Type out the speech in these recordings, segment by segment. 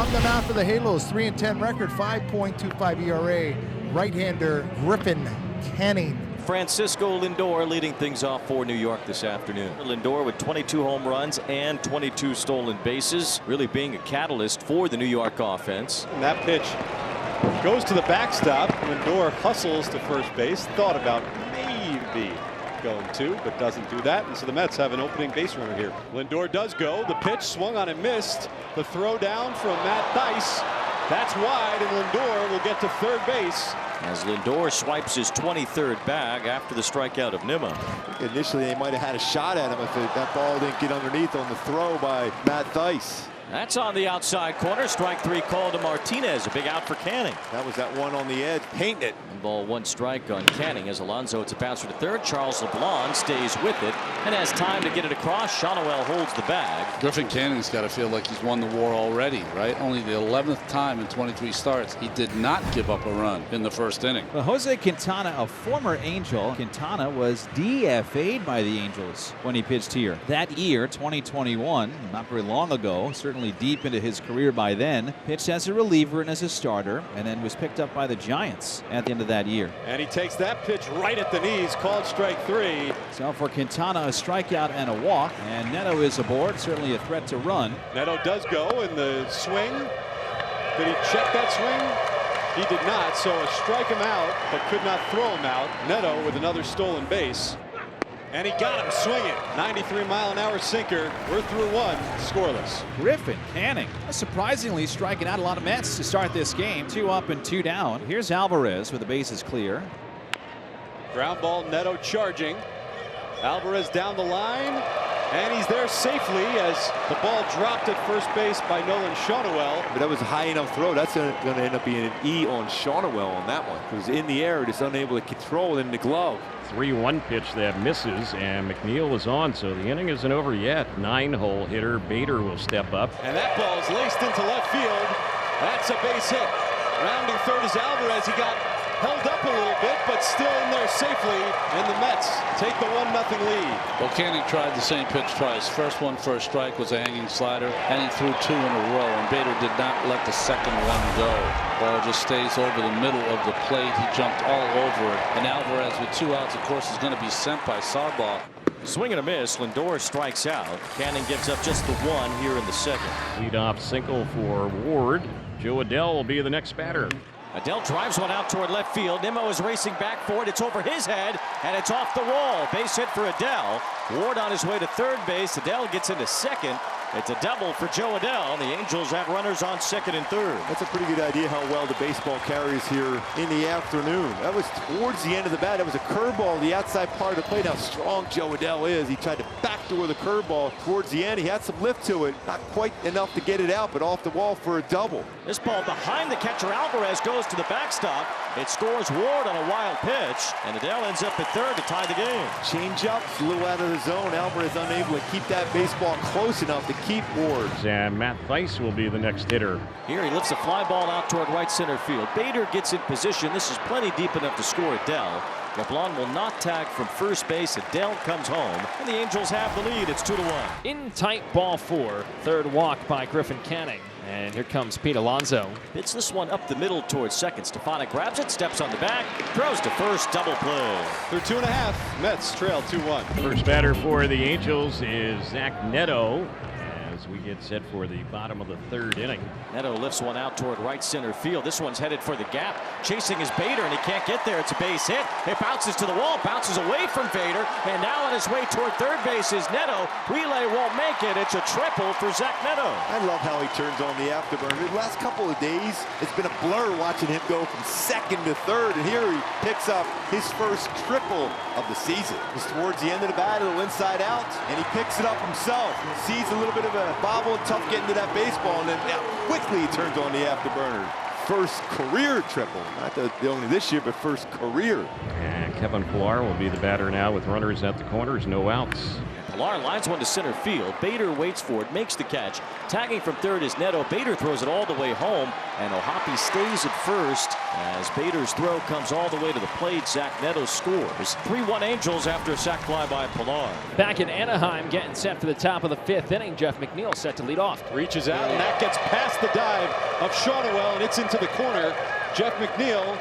on the mound for the Halos, 3-10 record, 5.25 ERA. Right-hander Griffin Canning. Francisco Lindor leading things off for New York this afternoon. Lindor with 22 home runs and 22 stolen bases, really being a catalyst for the New York offense. And that pitch goes to the backstop. Lindor hustles to first base. Thought about maybe going to, but doesn't do that. And so the Mets have an opening base runner here. Lindor does go. The pitch swung on and missed. The throw down from Matt Thaiss. That's wide, and Lindor will get to third base. As Lindor swipes his 23rd bag after the strikeout of Nimmo. Initially, they might have had a shot at him if that ball didn't get underneath on the throw by Matt Thaiss. That's on the outside corner. Strike three called to Martinez. A big out for Canning. That was that one on the edge, painting it. 1-1 strike on Canning as Alonso, it's a bouncer to third. Charles LeBlanc stays with it and has time to get it across. Shawnuel holds the bag. Griffin Canning's got to feel like he's won the war already, right? Only the 11th time in 23 starts he did not give up a run in the first inning. Well, Jose Quintana, a former Angel. Quintana was DFA'd by the Angels when he pitched here. That year, 2021, not very long ago, certainly deep into his career by then, pitched as a reliever and as a starter, and then was picked up by the Giants at the end of that year. And he takes that pitch right at the knees, called strike three. So for Quintana, a strikeout and a walk, and Neto is aboard, certainly a threat to run. Neto does go in the swing. Did he check that swing? He did not, so a strike him out, but could not throw him out. Neto with another stolen base. And he got him swinging. 93-mile-an-hour sinker. We're through one, scoreless. Griffin Canning, surprisingly striking out a lot of Mets to start this game. 2 up and 2 down. Here's Alvarez with the bases clear. Ground ball, Neto charging. Alvarez down the line. And he's there safely as the ball dropped at first base by Nolan Shawnuel. But that was a high enough throw. That's going to end up being an E on Shawnuel on that one. It was in the air, just unable to control it in the glove. 3-1 pitch that misses, and McNeil is on, so the inning isn't over yet. 9-hole hitter Bader will step up. And that ball is laced into left field. That's a base hit. Rounding third is Alvarez. He got held up a little bit, but still in there safely, and the Mets take the 1-0 lead. Well, Canning tried the same pitch twice. First one for a strike was a hanging slider, and he threw 2 in a row, and Bader did not let the second one go. Ball just stays over the middle of the plate. He jumped all over it, and Alvarez with 2 outs, of course, is going to be sent by Sarbaugh. Swing and a miss. Lindor strikes out. Canning gives up just the 1 here in the second. Leadoff single for Ward. Joe Adell will be the next batter. Adell drives one out toward left field. Nimmo is racing back for it. It's over his head, and it's off the wall. Base hit for Adell. Ward on his way to third base. Adell gets into second. It's a double for Joe Adell. The Angels have runners on second and third. That's a pretty good idea how well the baseball carries here in the afternoon. That was towards the end of the bat. That was a curveball, the outside part of the plate. How strong Joe Adell is. He tried to backdoor the curveball towards the end. He had some lift to it. Not quite enough to get it out, but off the wall for a double. This ball behind the catcher. Alvarez goes to the backstop. It scores Ward on a wild pitch, and Adell ends up at third to tie the game. Change up, a little out of the zone. Alvarez unable to keep that baseball close enough to keep Ward. And Matt Thaiss will be the next hitter. Here he lifts a fly ball out toward right center field. Bader gets in position. This is plenty deep enough to score Adell. LeBlanc will not tag from first base. Adell comes home, and the Angels have the lead. It's 2-1. In tight, ball 4. Third walk by Griffin Canning. And here comes Pete Alonso. Hits this one up the middle towards second. Stefanik grabs it, steps on the back, throws to first, double play. They're 2.5. Mets trail 2-1. First batter for the Angels is Zach Neto, as we get set for the bottom of the third inning. Neto lifts one out toward right center field. This one's headed for the gap. Chasing is Bader, and he can't get there. It's a base hit. It bounces to the wall, bounces away from Bader, and now on his way toward third base is Neto. Relay won't make it. It's a triple for Zach Neto. I love how he turns on the afterburner. The last couple of days, it's been a blur watching him go from second to third, and here he picks up his first triple of the season. It's towards the end of the bat, a little inside out, and he picks it up himself. He sees a little bit of a bobble and tough getting to that baseball, and then quickly he turns on the afterburner. First career triple, not only this year, but first career. And Kevin Pillar will be the batter now with runners at the corners, no outs. Pilar lines one to center field. Bader waits for it, makes the catch. Tagging from third is Neto. Bader throws it all the way home, and O'Hoppe stays at first as Bader's throw comes all the way to the plate. Zach Neto scores. 3-1 Angels after a sac fly by Pilar. Back in Anaheim, getting set for the top of the 5th inning. Jeff McNeil set to lead off. Reaches out, and that gets past the dive of Shawnuel, and it's into the corner. Jeff McNeil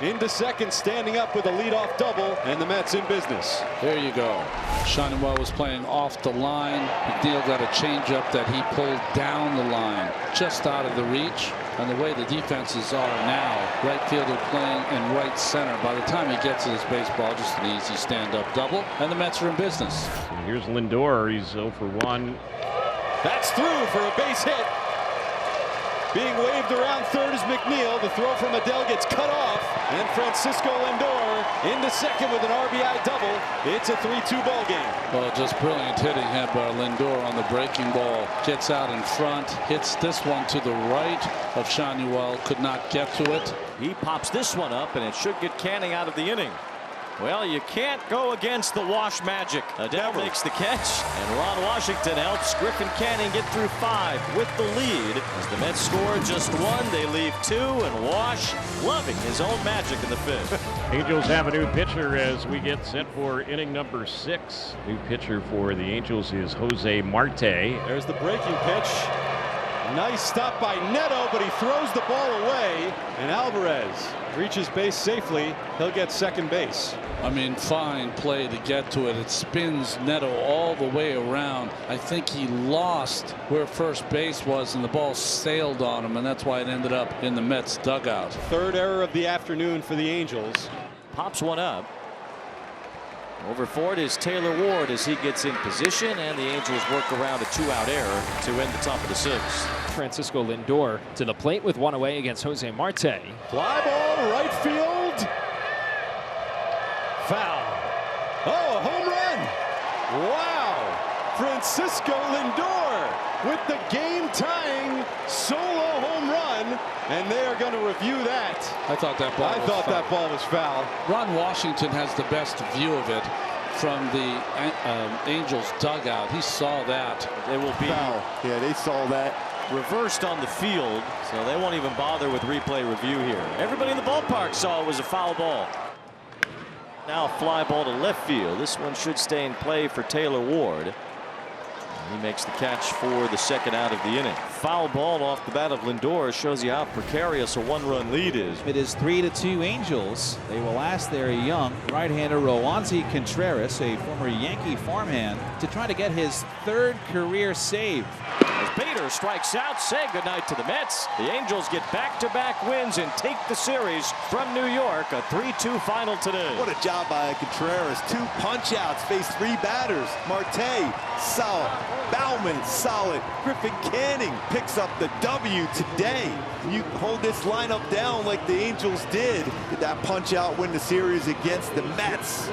into second, standing up with a leadoff double, and the Mets in business. There you go. Shawnuel was playing off the line. McNeil got a changeup that he pulled down the line, just out of the reach. And the way the defenses are now, right fielder playing in right center. By the time he gets to this baseball, just an easy stand-up double, and the Mets are in business. And here's Lindor. He's 0 for 1. That's through for a base hit. Being waved around third is McNeil. The throw from Adele gets cut off, and Francisco Lindor into second with an RBI double. It's a 3-2 ball game. Well, just brilliant hitting here by Lindor on the breaking ball. Gets out in front, hits this one to the right of Shawnuel. Could not get to it. He pops this one up, and it should get Canning out of the inning. Well, you can't go against the Wash magic. Adele makes the catch, and Ron Washington helps Griffin Canning get through 5 with the lead. As the Mets score just 1, they leave 2, and Wash loving his own magic in the 5th. Angels have a new pitcher as we get set for inning number 6. New pitcher for the Angels is Jose Marte. There's the breaking pitch. Nice stop by Neto, but he throws the ball away, and Alvarez reaches base safely. He'll get second base. I mean, fine play to get to it. It spins Neto all the way around. I think he lost where first base was, and the ball sailed on him, and that's why it ended up in the Mets dugout. Third error of the afternoon for the Angels. Pops one up. Over for it is Taylor Ward as he gets in position, and the Angels work around a 2-out error to end the top of the 6th. Francisco Lindor to the plate with one away against Jose Marte. Fly ball, right field. Foul. Oh, a home run. Wow. Francisco Lindor with the game-tying solo home run, and they are going to review that. I thought that ball was foul. That ball was foul. Ron Washington has the best view of it from the Angels dugout. He saw that. They will be Foul. Yeah, they saw that. reversed on the field, so they won't even bother with replay review here. Everybody in the ballpark saw it was a foul ball. Now a fly ball to left field. This one should stay in play for Taylor Ward. He makes the catch for the second out of the inning. Foul ball off the bat of Lindor shows you how precarious a 1-run lead is. It is 3-2 Angels. They will ask their young right-hander Roansy Contreras, a former Yankee farmhand, to try to get his 3rd career save. As Bader strikes out, say goodnight to the Mets. The Angels get back-to-back wins and take the series from New York. A 3-2 final today. What a job by Contreras. 2 punch-outs, faced 3 batters. Marte, solid. Bauman, solid. Griffin Canning picks up the W today. You hold this lineup down like the Angels did that punch-out win the series against the Mets.